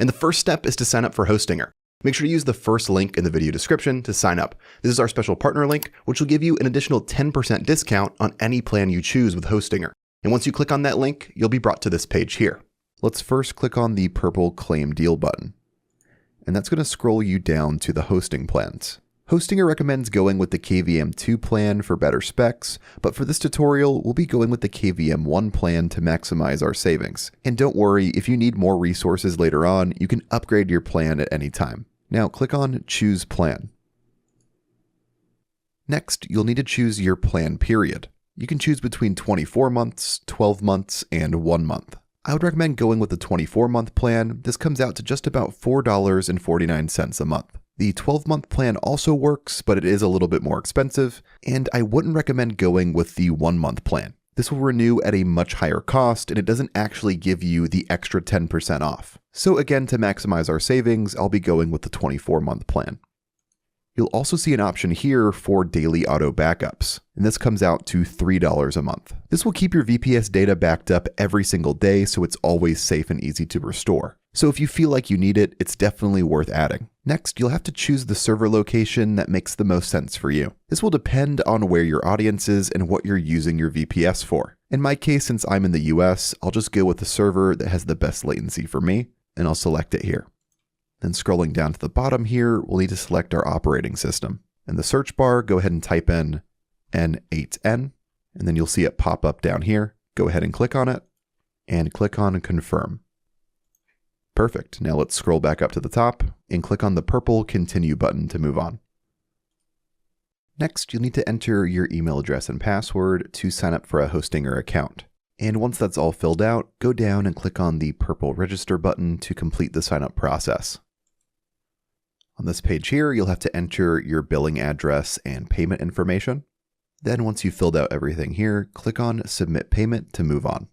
And the first step is to sign up for Hostinger. Make sure to use the first link in the video description to sign up. This is our special partner link, which will give you an additional 10% discount on any plan you choose with Hostinger. And once you click on that link, you'll be brought to this page here. Let's first click on the purple Claim Deal button. And that's going to scroll you down to the hosting plans. Hostinger recommends going with the KVM2 plan for better specs, but for this tutorial, we'll be going with the KVM1 plan to maximize our savings. And don't worry, if you need more resources later on, you can upgrade your plan at any time. Now click on Choose Plan. Next, you'll need to choose your plan period. You can choose between 24 months, 12 months, and 1 month. I would recommend going with the 24-month plan. This comes out to just about $4.49 a month. The 12-month plan also works, but it is a little bit more expensive, and I wouldn't recommend going with the 1-month plan. This will renew at a much higher cost, and it doesn't actually give you the extra 10% off. So again, to maximize our savings, I'll be going with the 24-month plan. You'll also see an option here for daily auto backups, and this comes out to $3 a month. This will keep your VPS data backed up every single day, so it's always safe and easy to restore. So if you feel like you need it, it's definitely worth adding. Next, you'll have to choose the server location that makes the most sense for you. This will depend on where your audience is and what you're using your VPS for. In my case, since I'm in the US, I'll just go with the server that has the best latency for me, and I'll select it here. Then scrolling down to the bottom here, we'll need to select our operating system. In the search bar, go ahead and type in n8n, and then you'll see it pop up down here. Go ahead and click on it, and click on Confirm. Perfect. Now let's scroll back up to the top and click on the purple Continue button to move on. Next, you'll need to enter your email address and password to sign up for a Hostinger account. And once that's all filled out, go down and click on the purple Register button to complete the sign up process. On this page here, you'll have to enter your billing address and payment information. Then once you've filled out everything here, click on Submit Payment to move on.